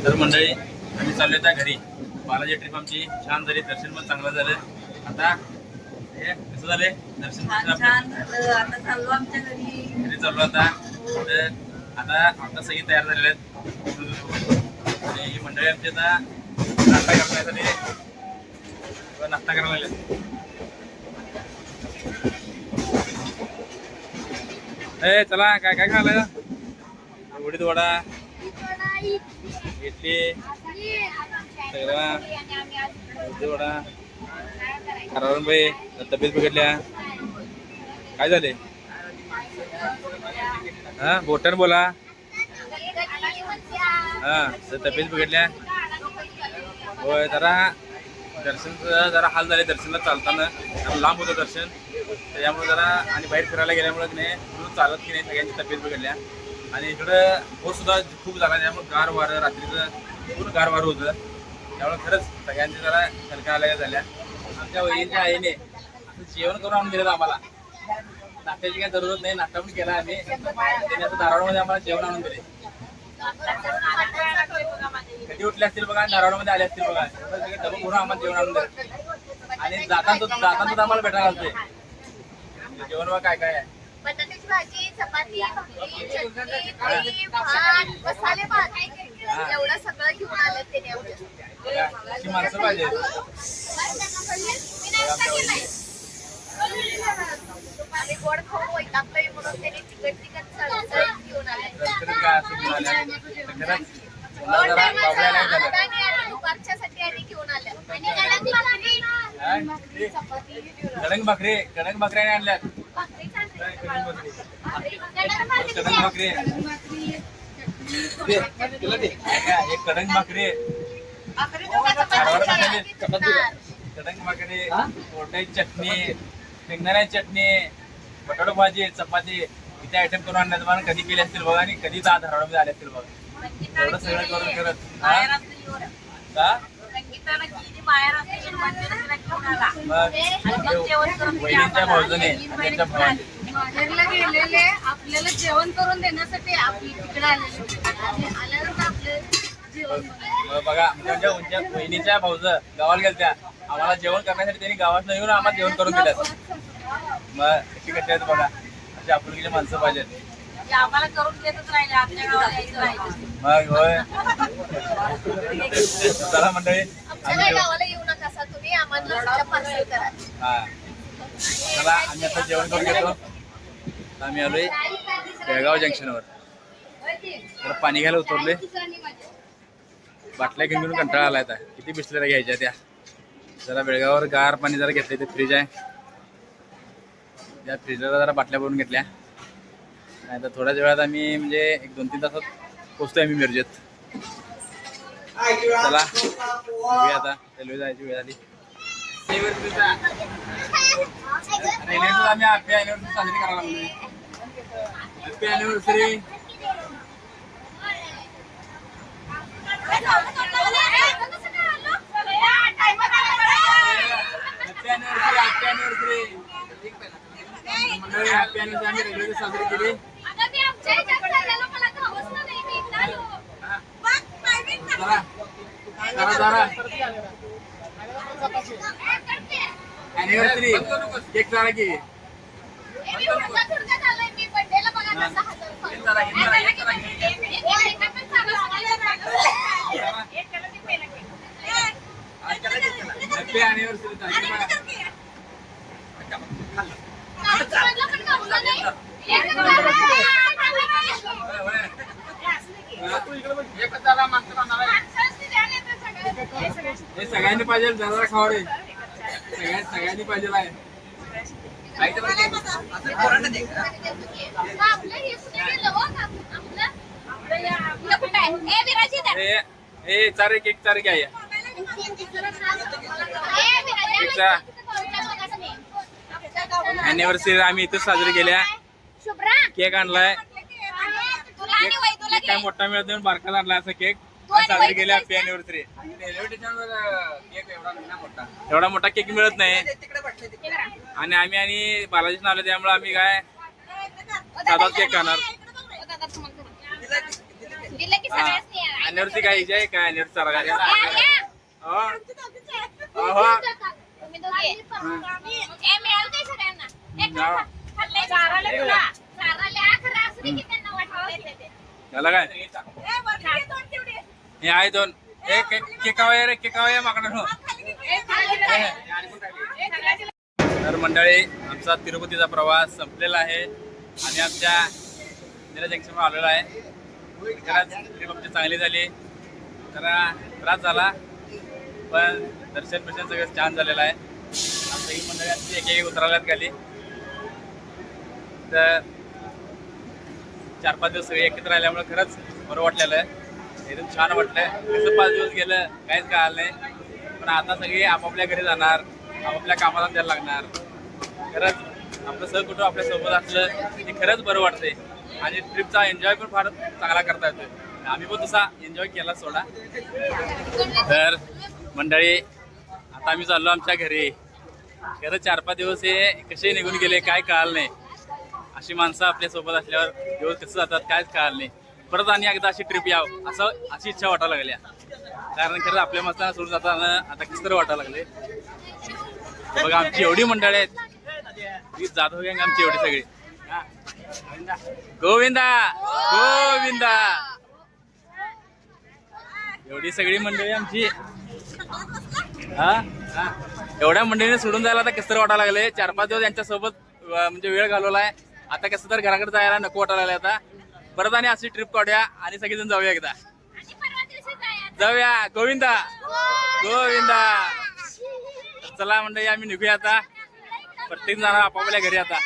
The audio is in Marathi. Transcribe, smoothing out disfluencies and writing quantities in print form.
तर मंडळी आम्ही चाललो त्या घरी. बालाजी ट्रिप आमची छान झाली, दर्शन पण चांगलं झालं. आता हे कसं झालंय दर्शन? छान झालं. आता चाललो आमच्या घरी चाललो आता. तर आता सगळी तयार झालेले आहेत आणि ही मंडळी आमची आता नाश्ता करण्यासाठी नाश्ता करायला लागले. ए चला, काय काय खायला? उडीद वडा, इडली, उडीद वडा. बाई तब्येत बिघडल्या, काय झाले? हा बोटन बोला. हा तब्येत बिघडल्या. होय, जरा दर्शनचं जरा हाल झाले दर्शनला चालताना. लांब होतं दर्शन, त्याच्यामुळे जरा आणि बाहेर फिरायला गेल्यामुळे की नाही म्हणून चालत की नाही सगळ्यांची तब्येत बिघडल्या. आणि इकडं हो सुद्धा खूप झाला, त्यामुळे गार वारं रात्रीचं पूर्ण गार वारं होतं. त्यामुळे खरंच सगळ्यांची जरा कणका आल्या झाल्या. आमच्या वहिनीच्या आईने जेवण करून आणून दिलं आम्हाला. नाश्त्याची काही जरूरत नाही, नाश्ता पण केला आम्ही. त्याने असं धारावाडमध्ये आम्हाला जेवण आणून दिले. कधी उठले असतील बघा, धारावाडमध्ये आले असतील बघा, सगळे डबं भरून आम्हाला जेवण आणून दिलं. आणि जाताना आम्हाला भेटायला लागते जेवण बघा काय काय आहे. बटाट्याची भाजी, चपाती, भाकरी, चटणी, दही, भात, मसाले भात एवढं सगळं घेऊन आलं त्याने अशी माणसं पाहिजे. आणि गोड खाऊ वैतागलोय म्हणून त्याने तिकट घेऊन आले. दुपारच्यासाठी आणि घेऊन आल्या. कडंग भाकरी आणल्यात. कडंग भाकरी एक कडंग भाकरी, कडंग भाकरी, कोरड्याची चटणी, शेंगदाण्याची चटणी, बटाटो भाजी, चपाती, किती आयटम करून आणण्यात मला कधी केले असतील बघा आणि कधी धारावाडमध्ये आले असतील बघा. एवढं सगळं करून करत वहिनींच्या भाऊजने त्यांच्या भावाने माहेरला गेलेले आपल्याला जेवण करून देण्यासाठी आपली तिकडे आल्यानंतर आपलं जेवण बघा. म्हणजे वहिनीच्या भाऊज गावाला गेल्या, आम्हाला जेवण करण्यासाठी त्यांनी गावात येऊन आम्हाला जेवण करून दिलं. मग कशी कशी आहेत बघा, अशी आपुलकीची माणसं पाहिजेत. आम्हाला करून देतच राहिले, आपल्या गावाला यायचं राहिलं. मग होय. चला मंडळी, आमच्या गावाला येऊ नका असा तुम्ही, आम्हाला पार्सल करा. हा चला आम्ही आता जेवण करून घेतो. आम्ही आलोय बेळगाव जंक्शनवर. तर पाणी घ्यायला उतरलोय. बाटल्या घेऊन कंटाळा आला आता, किती बिस्लऱ्या घ्यायच्या त्या. जरा बेळगावर गार पाणी जरा घेतलं, ते फ्रीज आहे त्या फ्रीजला जरा बाटल्या भरून घेतल्या. नाही तर थोड्याच वेळात आम्ही म्हणजे 1-2-3 तासात पोहोचतोय आम्ही मिरजेत. चला बघूया आता, रेल्वे जायची वेळ झाली. आम्ही हॅपी अॅनिव्हर्सरी साजरी करायला लागलोय. Happy anniversary. मंडळी हॅपी अॅनिव्हर्सरी आम्ही रेल्वे साजरी केली. अॅनिव्हर्सरी केक झाला की हॅपी अॅनिव्हर्सरी. सगळ्यांनी पाहिजे, जरा खावा रे. सगळ्यांनी पाहिजे आहे. चार केक चार घ्या. अॅनिव्हर्सरी आम्ही इथेच साजरी केल्या. केक आणलाय, काय मोठा मिळत नाही, बारकाच आणलाय असा केक साजरी केली हॅपी अॅनिव्हर्सरी. एवढा मोठा केक मिळत नाही. आणि आम्ही बालाजी आलो त्यामुळे आम्ही काय साधाच केक खाणार. सांगितलं की सगळ्यांनी या. अनिवृत्ती काय हिची आहे काय अनिवृत्ती चारा काय या, या. तुम्ही दोघे. ए, मिळालं काय सगळ्यांना? ए, खा. खाल्लंय चाराला तुला. चाराला खरं असू दे की त्यांना वाटलं येते ते. झालं काय ए, वरती घे दोन तेवढे. हे आहे दोन एक केकावय रे केकावय माकडं तर मंडळी आमचा तिरुपतीचा प्रवास संपलेला आहे आणि आमच्या निरा जंक्शनवर आलेला आहे. खरंच ट्रिप आमची चांगली झाली. जरा त्रास झाला पण दर्शन बिर्शन सगळं छान झालेलं आहे. आमच्या ही मंडळी आमची एक उतरायलाच गेली तर 4-5 दिवस सगळे एकत्र राहिल्यामुळे खरंच बरं वाटलेलं आहे. एकदम छान वाटलं. कसं 5 दिवस गेलं काहीच कळालं नाही. पण आता सगळे आपापल्या घरी जाणार आपापल्या कामाला द्यायला लागणार. खरंच आपलं सहकुटुंब आपल्या सोबत असलं की खरंच बरं वाटतंय आणि ट्रिपचा एन्जॉय पण फार चांगला करता येतोय. आम्ही पण तसा एन्जॉय केला सोडा. तर मंडळी आता आम्ही चाललो आमच्या घरी. खरं 4-5 दिवस हे कसे निघून गेले काय कळालं नाही. अशी माणसं आपल्या सोबत असल्यावर दिवस कसं जातात कायच कळालं नाही. परत आणि एकदा अशी ट्रिप यावं अशी इच्छा वाटायला लागल्या. कारण खरं आपल्या मस्ताना सोडून जाताना आता कसं तरी वाटायला लागले. बघा आमची एवढी मंडळी आहेत ती जाधव गँग आमची एवढी सगळी. गोविंदा गोविंदा एवढी सगळी मंडळी आमची. हा एवढ्या मंडळीने सोडून जायला आता कसं तरी वाटायला लागले. 4-5 दिवस यांच्या सोबत म्हणजे वेळ घालवलाय. आता कसं तर घराकडे जायला नको वाटायला लागले. आता परत आणि अशी ट्रिप काढूया आणि सगळेजण जाऊया एकदा. आणि परवा दिवशी जायचं. जाऊया गोविंदा गोविंदा. चला मंडळी आम्ही निघूया आता. प्रत्येक जण आपापल्या घरी आता.